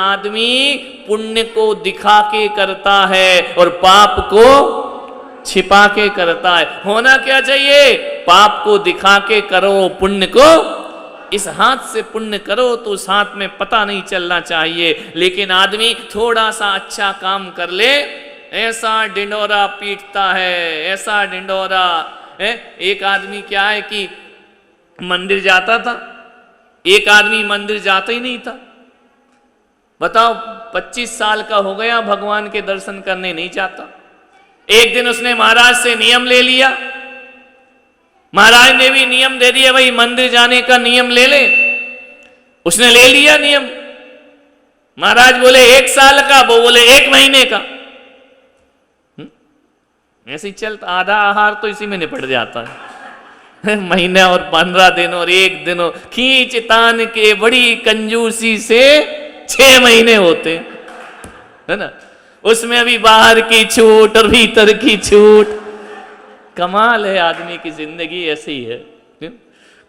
आदमी पुण्य को दिखा के करता है और पाप को छिपा के करता है। होना क्या चाहिए? पाप को दिखा के करो, पुण्य को इस हाथ से पुण्य करो तो उस हाथ में पता नहीं चलना चाहिए। लेकिन आदमी थोड़ा सा अच्छा काम कर ले, ऐसा डिंडोरा पीटता है, ऐसा डिंडोरा है। एक आदमी क्या है कि मंदिर जाता था, एक आदमी मंदिर जाता ही नहीं था। बताओ, 25 साल का हो गया, भगवान के दर्शन करने नहीं जाता। एक दिन उसने महाराज से नियम ले लिया, महाराज ने भी नियम दे दिया, भाई मंदिर जाने का नियम ले ले। उसने ले लिया नियम। महाराज बोले 1 साल का, वो बोले 1 महीने का। ऐसे ही चलता, आधा आहार तो इसी में निपट जाता है। महीना और 15 दिन और 1 दिन खींच तान के बड़ी कंजूसी से 6 महीने होते है ना। उसमें अभी बाहर की छूट और भीतर की छूट। कमाल है, आदमी की जिंदगी ऐसी है,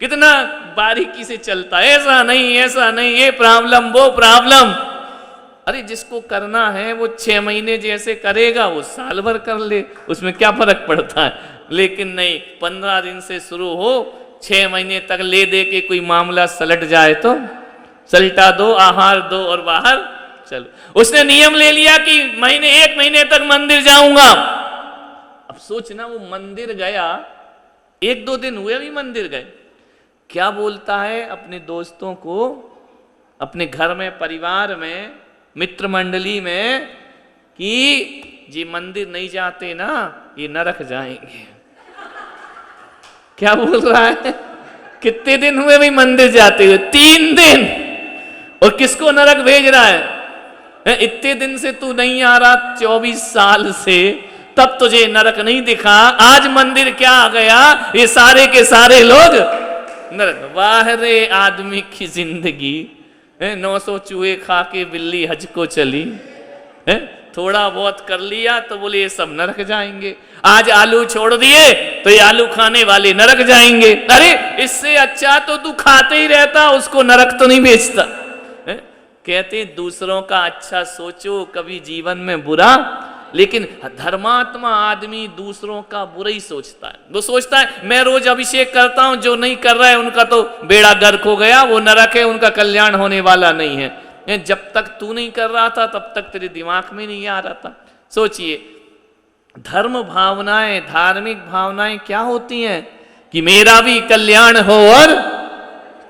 कितना बारीकी से चलता है। ऐसा नहीं, ऐसा नहीं, ये प्रॉब्लम, वो प्रॉब्लम। अरे जिसको करना है वो 6 महीने जैसे करेगा, वो साल भर कर ले, उसमें क्या फर्क पड़ता है। लेकिन नहीं, 15 दिन से शुरू हो, 6 महीने तक ले दे के कोई मामला सलट जाए तो सलटा दो, आहार दो और बाहर चलो। उसने नियम ले लिया कि 1 महीने तक मंदिर जाऊंगा। अब सोचना, वो मंदिर गया, 1-2 दिन हुए भी मंदिर गए, क्या बोलता है अपने दोस्तों को, अपने घर में, परिवार में, मित्र मंडली में कि जी मंदिर नहीं जाते ना ये नरक जाएंगे। क्या बोल रहा है? कितने दिन हुए भाई मंदिर जाते हुए? 3 दिन। और किसको नरक भेज रहा है? इतने दिन से तू नहीं आ रहा, 24 साल से, तब तुझे नरक नहीं दिखा, आज मंदिर क्या आ गया, ये सारे के सारे लोग नरक। वाह रे आदमी की जिंदगी। 900 चूहे खा के बिल्ली हज को चली, थोड़ा बहुत कर लिया तो बोले ये सब नरक जाएंगे। आज आलू छोड़ दिए तो ये आलू खाने वाले नरक जाएंगे। अरे इससे अच्छा तो तू खाते ही रहता, उसको नरक तो नहीं भेजता। कहते दूसरों का अच्छा सोचो, कभी जीवन में बुरा। लेकिन धर्मात्मा आदमी दूसरों का बुरा ही सोचता है। वो सोचता है मैं रोज अभिषेक करता हूं, जो नहीं कर रहा है उनका तो बेड़ा गर्क हो गया, वो नरक है, उनका कल्याण होने वाला नहीं है। जब तक तू नहीं कर रहा था तब तक तेरे दिमाग में नहीं आ रहा था। सोचिए, धर्म भावनाएं, धार्मिक भावनाएं क्या होती हैं कि मेरा भी कल्याण हो और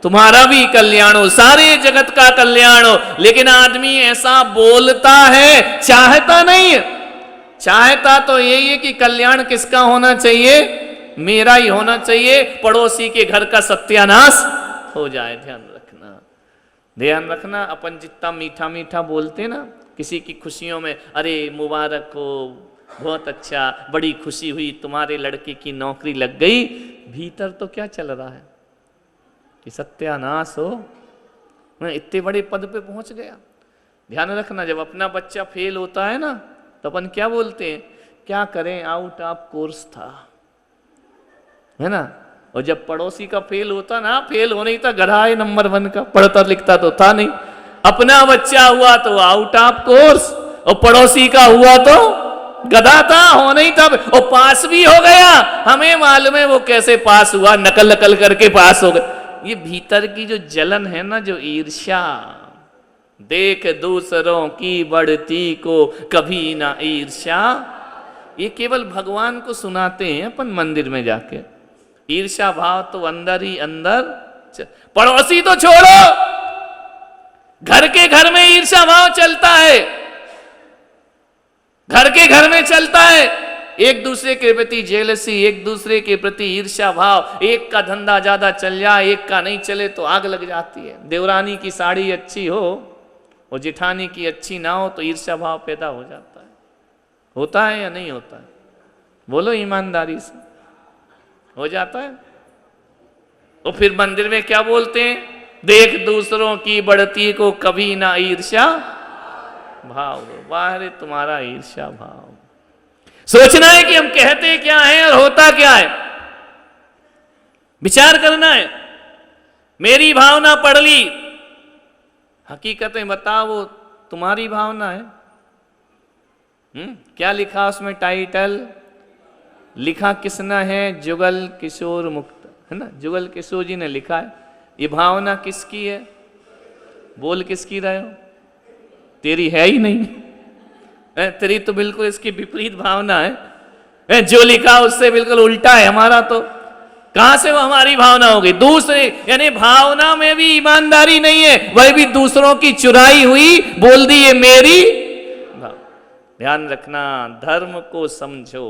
तुम्हारा भी कल्याण हो, सारे जगत का कल्याण हो। लेकिन आदमी ऐसा बोलता है, चाहता नहीं है। चाहता तो यही है कि कल्याण किसका होना चाहिए? मेरा ही होना चाहिए, पड़ोसी के घर का सत्यानाश हो जाए। ध्यान रखना, ध्यान रखना। अपन जितना मीठा मीठा बोलते ना किसी की खुशियों में, अरे मुबारक हो, बहुत अच्छा, बड़ी खुशी हुई, तुम्हारे लड़के की नौकरी लग गई, भीतर तो क्या चल रहा है कि सत्यानाश हो, मैं इतने बड़े पद पे पहुंच गया। ध्यान रखना, जब अपना बच्चा फेल होता है ना तो अपन क्या बोलते हैं? क्या करें, आउट ऑफ कोर्स था, है ना। और जब पड़ोसी का फेल होता ना, फेल होने ही था, गधा है नंबर 1 का, पढ़ता लिखता तो था नहीं। अपना बच्चा हुआ तो आउट ऑफ कोर्स, और पड़ोसी का हुआ तो गधा था, होना ही था, और पास भी हो गया। हमें मालूम है वो कैसे पास हुआ, नकल नकल करके पास हो गया। ये भीतर की जो जलन है ना, जो ईर्ष्या, देख दूसरों की बढ़ती को कभी ना ईर्ष्या, ये केवल भगवान को सुनाते हैं अपन मंदिर में जाके। ईर्ष्या भाव तो अंदर ही अंदर। पड़ोसी तो छोड़ो, घर के घर में ईर्ष्या भाव चलता है, घर के घर में चलता है। एक दूसरे के प्रति जेलसी, एक दूसरे के प्रति ईर्ष्या भाव। एक का धंधा ज्यादा चल जाए, एक का नहीं चले तो आग लग जाती है। देवरानी की साड़ी अच्छी हो और जेठानी की अच्छी ना हो तो ईर्ष्या भाव पैदा हो जाता है। होता है या नहीं होता है? बोलो ईमानदारी से, हो जाता है। तो फिर मंदिर में क्या बोलते हैं? देख दूसरों की बढ़ती को कभी ना ईर्ष्या भाव दो। बाहर तुम्हारा ईर्ष्या भाव। सोचना है कि हम कहते क्या है और होता क्या है, विचार करना है। मेरी भावना पढ़ ली, हकीकतें बताओ तुम्हारी भावना है। क्या लिखा उसमें टाइटल? लिखा किसने है? जुगल किशोर मुक्त, है ना, जुगल किशोर जी ने लिखा है। ये भावना किसकी है? बोल किसकी रहे हो? तेरी है ही नहीं, तेरी तो बिल्कुल इसकी विपरीत भावना है। जो लिखा उससे बिल्कुल उल्टा है हमारा। तो कहां से वो हमारी भावना होगी? दूसरे, यानी भावना में भी ईमानदारी नहीं है, वह भी दूसरों की चुराई हुई बोल दी ये मेरी। ध्यान रखना, धर्म को समझो,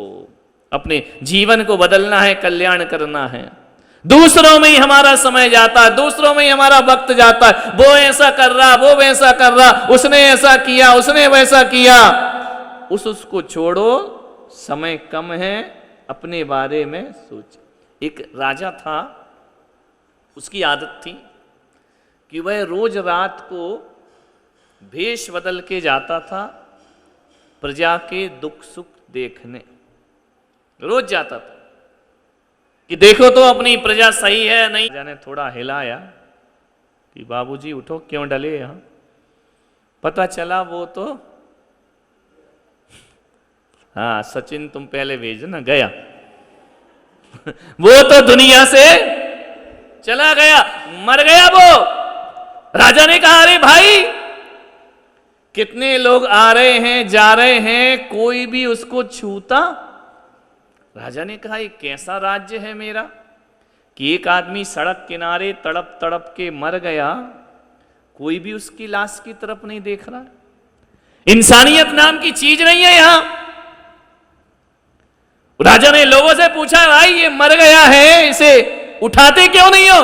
अपने जीवन को बदलना है, कल्याण करना है। दूसरों में ही हमारा समय जाता है, दूसरों में ही हमारा वक्त जाता है। वो ऐसा कर रहा, वो वैसा कर रहा, उसने ऐसा किया, उसने वैसा किया। उसको छोड़ो, समय कम है, अपने बारे में सोच। एक राजा था, उसकी आदत थी कि वह रोज रात को भेष बदल के जाता था प्रजा के दुख सुख देखने। रोज जाता था कि देखो तो अपनी प्रजा सही है नहीं। राजा ने थोड़ा हिलाया कि बाबूजी उठो, क्यों डले यहां? पता चला वो तो, हाँ सचिन तुम पहले भेजना, गया वो तो दुनिया से चला गया, मर गया वो। राजा ने कहा अरे भाई, कितने लोग आ रहे हैं जा रहे हैं, कोई भी उसको छूता? राजा ने कहा ये कैसा राज्य है मेरा कि एक आदमी सड़क किनारे तड़प तड़प के मर गया, कोई भी उसकी लाश की तरफ नहीं देख रहा। इंसानियत नाम की चीज नहीं है यहां। राजा ने लोगों से पूछा भाई ये मर गया है, इसे उठाते क्यों नहीं हो?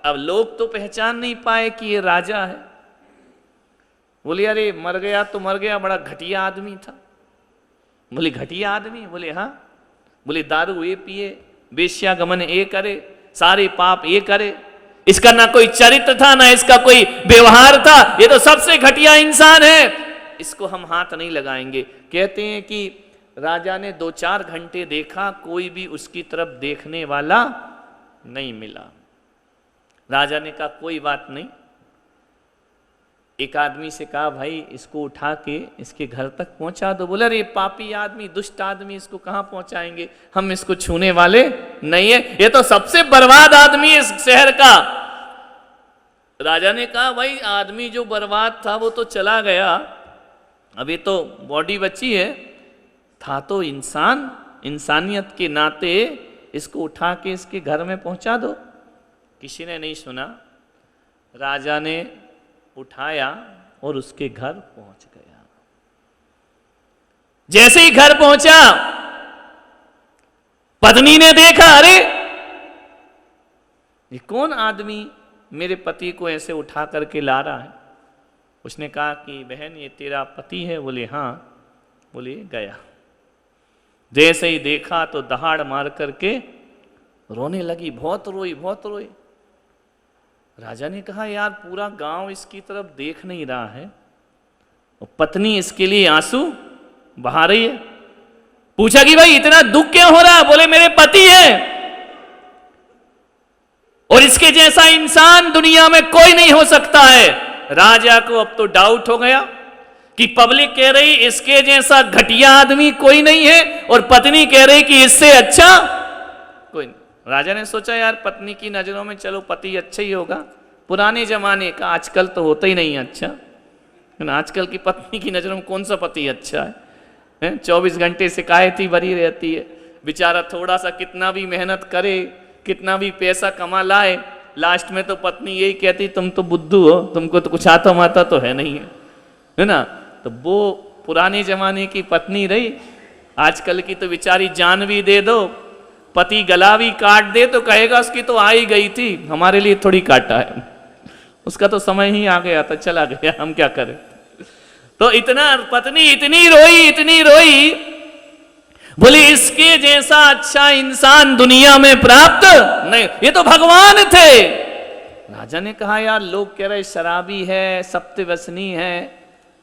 अब लोग तो पहचान नहीं पाए कि ये राजा है। बोले अरे मर गया तो मर गया, बड़ा घटिया आदमी था। बोले घटिया आदमी? बोले हाँ। बोले दारू ये पिए, वेश्यागमन ये करे, सारे पाप ये करे, इसका ना कोई चरित्र था ना इसका कोई व्यवहार था, ये तो सबसे घटिया इंसान है, इसको हम हाथ नहीं लगाएंगे। कहते हैं कि राजा ने 2-4 घंटे देखा, कोई भी उसकी तरफ देखने वाला नहीं मिला। राजा ने कहा कोई बात नहीं। एक आदमी से कहा भाई इसको उठा के इसके घर तक पहुंचा दो। बोला अरे पापी आदमी, दुष्ट आदमी, इसको कहां पहुंचाएंगे, हम इसको छूने वाले नहीं है, ये तो सबसे बर्बाद आदमी है इस शहर का। राजा ने कहा भाई आदमी जो बर्बाद था वो तो चला गया, अभी तो बॉडी बची है, था तो इंसान, इंसानियत के नाते इसको उठा के इसके घर में पहुंचा दो। किसी ने नहीं सुना। राजा ने उठाया और उसके घर पहुंच गया। जैसे ही घर पहुंचा, पत्नी ने देखा अरे ये कौन आदमी मेरे पति को ऐसे उठा करके ला रहा है। उसने कहा कि बहन ये तेरा पति है? बोले हाँ। बोले गया। जैसे ही देखा तो दहाड़ मार करके रोने लगी, बहुत रोई बहुत रोई। राजा ने कहा यार पूरा गांव इसकी तरफ देख नहीं रहा है और पत्नी इसके लिए आंसू बहा रही है। पूछा कि भाई इतना दुख क्यों हो रहा? बोले मेरे पति है और इसके जैसा इंसान दुनिया में कोई नहीं हो सकता है। राजा को अब तो डाउट हो गया कि पब्लिक कह रही इसके जैसा घटिया आदमी कोई नहीं है और पत्नी कह रही कि इससे अच्छा कोई नहीं। राजा ने सोचा यार पत्नी की नजरों में चलो पति अच्छा ही होगा, पुराने जमाने का, आजकल तो होता ही नहीं अच्छा है ना। आजकल की पत्नी की नजरों में कौन सा पति अच्छा है? 24 घंटे शिकायत ही भरी रहती है। बेचारा थोड़ा सा कितना भी मेहनत करे, कितना भी पैसा कमा लाए, लास्ट में तो पत्नी यही कहती तुम तो बुद्धू हो, तुमको तो कुछ आता माता तो है नहीं है ना। तो वो पुराने जमाने की पत्नी रही। आजकल की तो बेचारी जान भी दे दो, पति गला भी काट दे तो कहेगा उसकी तो आ ही गई थी, हमारे लिए थोड़ी काटा है, उसका तो समय ही आ गया था, चला गया, हम क्या करें। तो इतना पत्नी इतनी रोई, बोली इसके जैसा अच्छा इंसान दुनिया में प्राप्त नहीं, ये तो भगवान थे। राजा ने कहा यार लोग कह रहे शराबी है, सप्तव्यसनी है,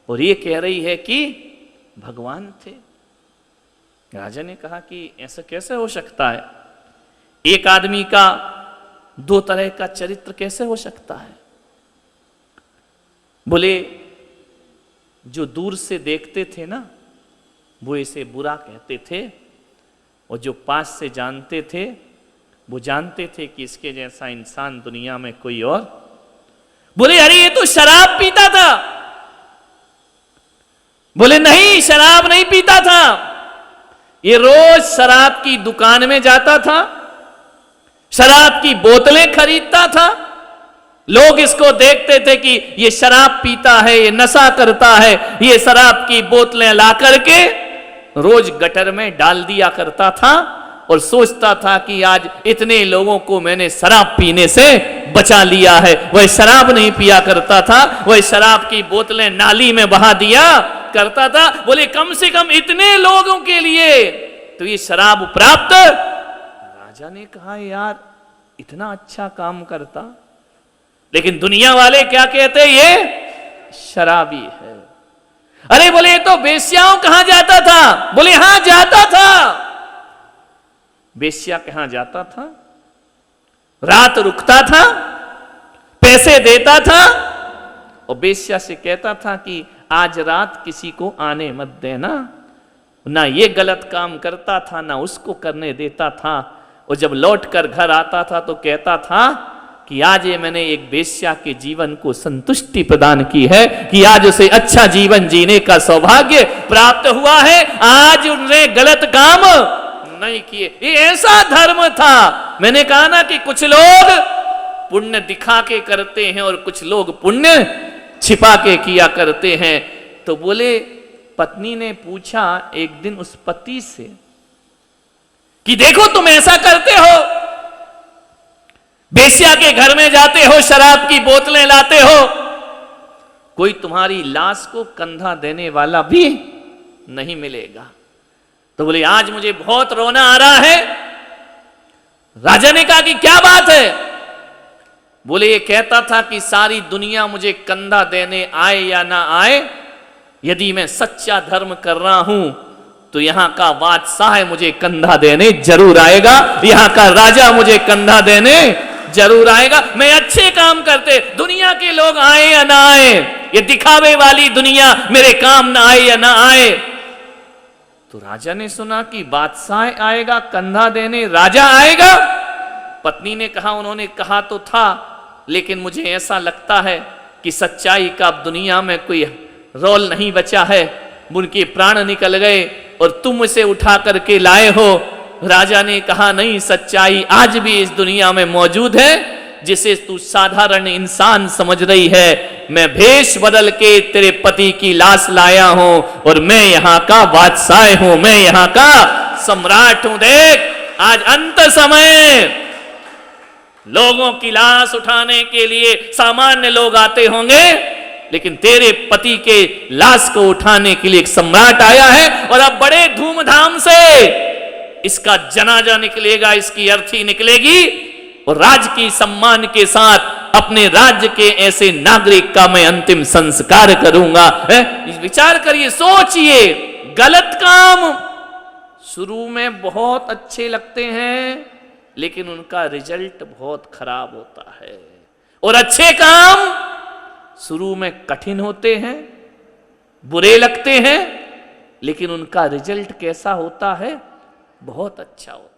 और ये कह रही है कि भगवान थे। राजा ने कहा कि ऐसा कैसे हो सकता है? एक आदमी का 2 तरह का चरित्र कैसे हो सकता है? बोले जो दूर से देखते थे ना वो इसे बुरा कहते थे, और जो पास से जानते थे वो जानते थे कि इसके जैसा इंसान दुनिया में कोई और। बोले अरे ये तो शराब पीता था। बोले नहीं, शराब नहीं पीता था, ये रोज शराब की दुकान में जाता था, शराब की बोतलें खरीदता था। लोग इसको देखते थे कि ये शराब पीता है, ये नशा करता है, ये शराब की बोतलें ला करके रोज गटर में डाल दिया करता था, और सोचता था कि आज इतने लोगों को मैंने शराब पीने से बचा लिया है। वह शराब नहीं पिया करता था, वह शराब की बोतलें नाली में बहा दिया करता था। बोले कम से कम इतने लोगों के लिए तो ये शराब प्राप्त। राजा ने कहा यार इतना अच्छा काम करता, लेकिन दुनिया वाले क्या कहते, ये शराबी है। अरे बोले ये तो बेश्याओं कहां जाता था। बोले हां जाता था। बेश्या कहां जाता था, रात रुकता था, पैसे देता था, और बेश्या से कहता था कि आज रात किसी को आने मत देना। ना ये गलत काम करता था, ना उसको करने देता था, और जब लौट कर घर आता था तो कहता था कि आज ये मैंने एक बेश्या के जीवन को संतुष्टि प्रदान की है, कि आज उसे अच्छा जीवन जीने का सौभाग्य प्राप्त हुआ है, आज उन्होंने गलत काम नहीं किए। ये ऐसा धर्म था। मैंने कहा ना कि कुछ लोग पुण्य दिखा के करते हैं और कुछ लोग पुण्य छिपा के किया करते हैं। तो बोले पत्नी ने पूछा एक दिन उस पति से कि देखो तुम ऐसा करते हो, बेश्या के घर में जाते हो, शराब की बोतलें लाते हो, कोई तुम्हारी लाश को कंधा देने वाला भी नहीं मिलेगा। तो बोले आज मुझे बहुत रोना आ रहा है। राजा ने कहा कि क्या बात है। बोले ये कहता था कि सारी दुनिया मुझे कंधा देने आए या ना आए, यदि मैं सच्चा धर्म कर रहा हूं तो यहां का बादशाह मुझे कंधा देने जरूर आएगा, यहां का राजा मुझे कंधा देने जरूर आएगा। मैं अच्छे काम करते, दुनिया के लोग आए या ना आए, ये दिखावे वाली दुनिया मेरे काम ना आए या ना आए। तो राजा ने सुना कि बादशाह आएगा कंधा देने, राजा आएगा। पत्नी ने कहा उन्होंने कहा तो था, लेकिन मुझे ऐसा लगता है कि सच्चाई का अब दुनिया में कोई रोल नहीं बचा है, उनके प्राण निकल गए और तुम उसे उठा करके लाए हो। राजा ने कहा नहीं, सच्चाई आज भी इस दुनिया में मौजूद है, जिसे तू साधारण इंसान समझ रही है। मैं भेष बदल के तेरे पति की लाश लाया हूं और मैं यहां का बादशाह हूं, मैं यहां का सम्राट हूं। देख आज अंत समय लोगों की लाश उठाने के लिए सामान्य लोग आते होंगे, लेकिन तेरे पति के लाश को उठाने के लिए एक सम्राट आया है, और अब बड़े धूमधाम से इसका जनाजा निकलेगा, इसकी अर्थी निकलेगी, और राज की सम्मान के साथ अपने राज्य के ऐसे नागरिक का मैं अंतिम संस्कार करूंगा। विचार करिए, सोचिए, गलत काम शुरू में बहुत अच्छे लगते हैं, लेकिन उनका रिजल्ट बहुत खराब होता है, और अच्छे काम शुरू में कठिन होते हैं, बुरे लगते हैं, लेकिन उनका रिजल्ट कैसा होता है, बहुत अच्छा होता है।